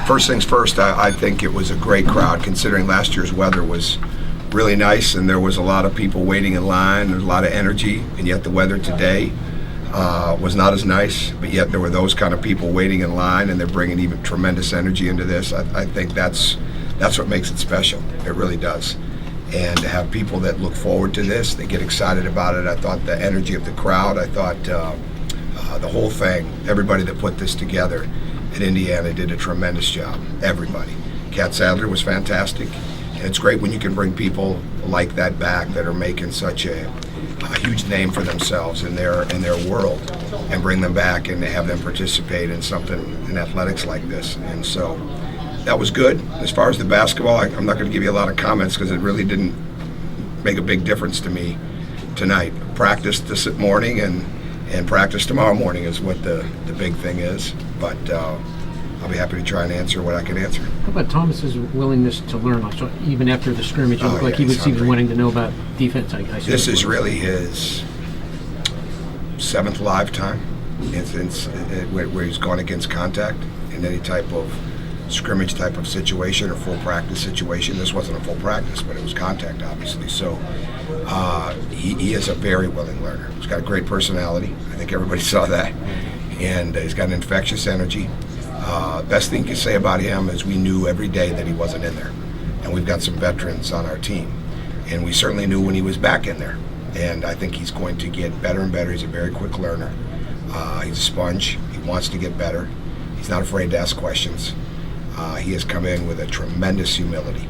First things first, I think it was a great crowd, considering last year's weather was really nice, and there was a lot of people waiting in line. There was a lot of energy, and yet the weather today was not as nice, but yet there were those kind of people waiting in line, and they're bringing even tremendous energy into this. I think that's what makes it special. It really does. And to have people that look forward to this, they get excited about it. I thought the energy of the crowd, I thought the whole thing, everybody that put this together at Indiana did a tremendous job. Everybody. Kat Sadler was fantastic. And it's great when you can bring people like that back that are making such a huge name for themselves in their world, and bring them back and have them participate in something in athletics like this. And so that was good. As far as the basketball, I'm not going to give you a lot of comments because it really didn't make a big difference to me tonight. Practice this morning and practice tomorrow morning is what the big thing is. But I'll be happy to try and answer what I can answer. How about Thomas's willingness to learn? Like, so even after the scrimmage, it looked like he was even wanting to know about defense. This is really his 7th live time where he's gone against contact in any type of scrimmage type of situation or full practice situation. This wasn't a full practice, but it was contact, obviously. So he is a very willing learner. He's got a great personality. I think everybody saw that. And he's got an infectious energy. Best thing you can say about him is we knew every day that he wasn't in there. And we've got some veterans on our team. And we certainly knew when he was back in there. And I think he's going to get better and better. He's a very quick learner. He's a sponge. He wants to get better. He's not afraid to ask questions. He has come in with a tremendous humility.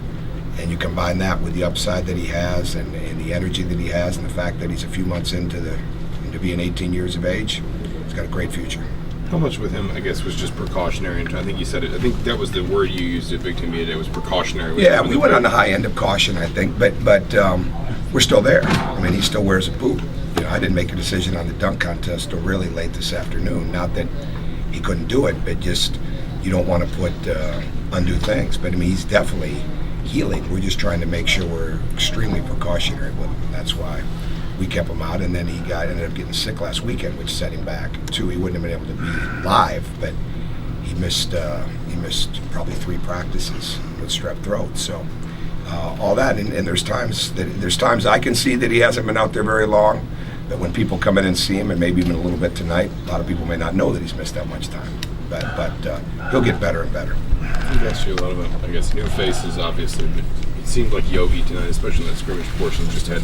And you combine that with the upside that he has and the energy that he has and the fact that he's a few months into being 18 years of age, he's got a great future. How much with him, I guess, was just precautionary? And I think you said it. I think that was the word you used at Big Ten Media Day, was precautionary. Yeah, we went on the high end of caution, I think, but we're still there. I mean, he still wears a boot. You know, I didn't make a decision on the dunk contest till really late this afternoon. Not that he couldn't do it, but just you don't want to put undue things. But I mean, he's definitely healing. We're just trying to make sure we're extremely precautionary with him. That's why we kept him out, and then he ended up getting sick last weekend, which set him back. Too, he wouldn't have been able to be live, but he missed probably 3 practices with strep throat. So all that, and there's times I can see that he hasn't been out there very long. But when people come in and see him, and maybe even a little bit tonight, a lot of people may not know that he's missed that much time. But he'll get better and better. You guys see a lot of, I guess, new faces, obviously, but it seemed like Yogi tonight, especially in that scrimmage portion, just had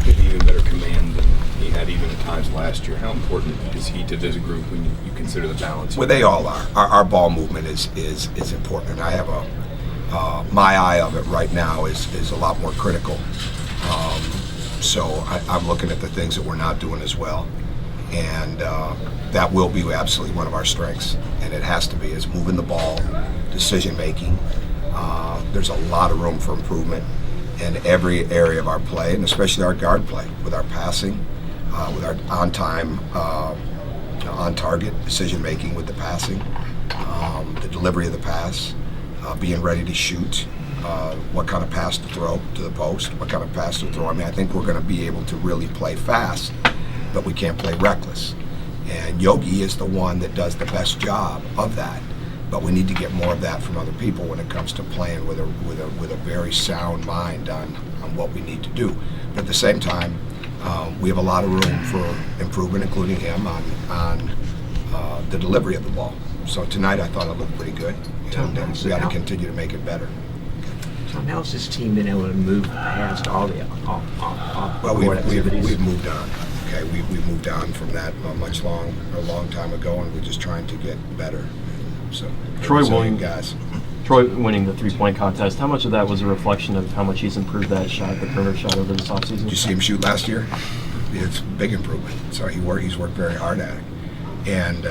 maybe even better command than he had even at times last year. How important is he to this group when you consider the balance? Well, they all are. Our ball movement is important, and I have my eye of it right now is a lot more critical. So I'm looking at the things that we're not doing as well, and that will be absolutely one of our strengths, and it has to be, is moving the ball, decision making. There's a lot of room for improvement in every area of our play, and especially our guard play, with our passing, with our on-time, on-target decision making with the passing, the delivery of the pass, being ready to shoot, what kind of pass to throw to the post, what kind of pass to throw. I mean, I think we're going to be able to really play fast, but we can't play reckless. And Yogi is the one that does the best job of that. But we need to get more of that from other people when it comes to playing with a very sound mind on what we need to do. But at the same time, we have a lot of room for improvement, including him on the delivery of the ball. So tonight I thought it looked pretty good, and we got to continue to make it better. Tom, how's this team been able to move past all the off-court activities? We've moved on. Okay, we've moved on from that a long time ago, and we're just trying to get better. So Troy winning the 3-point contest, how much of that was a reflection of how much he's improved that shot, the perimeter shot, over this offseason? Did you see him shoot last year? It's a big improvement. So he's worked very hard at it, and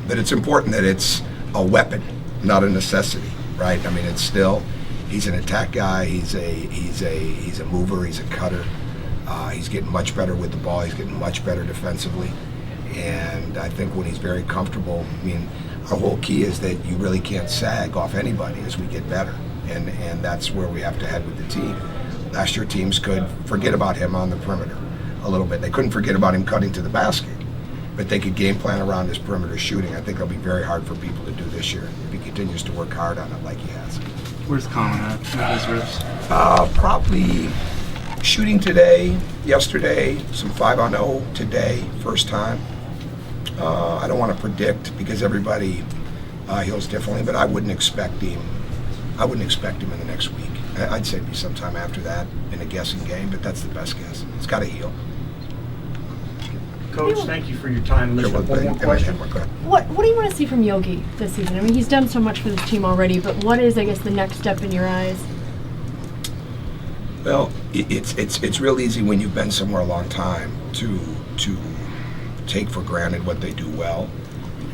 but it's important that it's a weapon, not a necessity, right? I mean, it's still, he's an attack guy. He's a mover. He's a cutter. He's getting much better with the ball. He's getting much better defensively, and I think when he's very comfortable, I mean, our whole key is that you really can't sag off anybody as we get better, and that's where we have to head with the team. Last year, teams could forget about him on the perimeter a little bit. They couldn't forget about him cutting to the basket, but they could game plan around his perimeter shooting. I think it'll be very hard for people to do this year if he continues continues to work hard on it like he has. Where's Colin at with his riffs? Probably shooting today, yesterday, some 5-on-0 today, first time. I don't want to predict because everybody heals differently, but I wouldn't expect him. I wouldn't expect him in the next week. I'd say it'd be sometime after that in a guessing game, but that's the best guess. It's got to heal. Coach, thank you for your time. Let's have one more question. What do you want to see from Yogi this season? I mean, he's done so much for this team already, but what is, I guess, the next step in your eyes? Well, it's real easy when you've been somewhere a long time to take for granted what they do well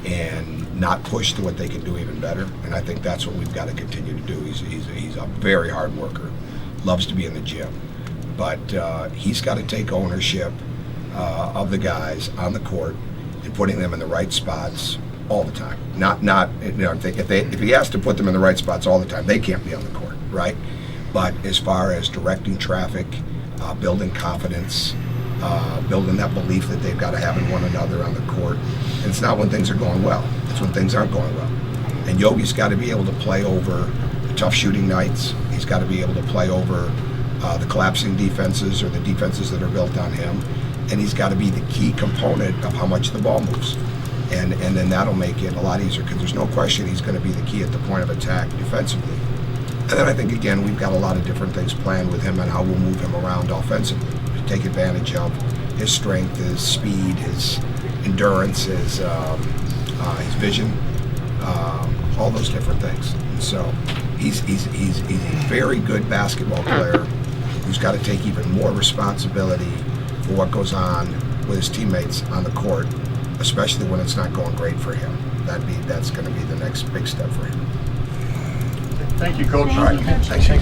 and not push to what they can do even better. And I think that's what we've got to continue to do. He's a very hard worker, loves to be in the gym, but he's got to take ownership of the guys on the court and putting them in the right spots all the time. Not if he has to put them in the right spots all the time, they can't be on the court, right? But as far as directing traffic, building confidence, building that belief that they've got to have in one another on the court, and it's not when things are going well, it's when things aren't going well. And Yogi's got to be able to play over the tough shooting nights. He's got to be able to play over the collapsing defenses or the defenses that are built on him. And he's got to be the key component of how much the ball moves. And then that'll make it a lot easier because there's no question he's going to be the key at the point of attack defensively. And then I think, again, we've got a lot of different things planned with him and how we'll move him around offensively to take advantage of his strength, his speed, his endurance, his vision, all those different things. And so he's a very good basketball player who's got to take even more responsibility for what goes on with his teammates on the court, especially when it's not going great for him. That's going to be the next big step for him. Thank you, Coach. All right. Thanks.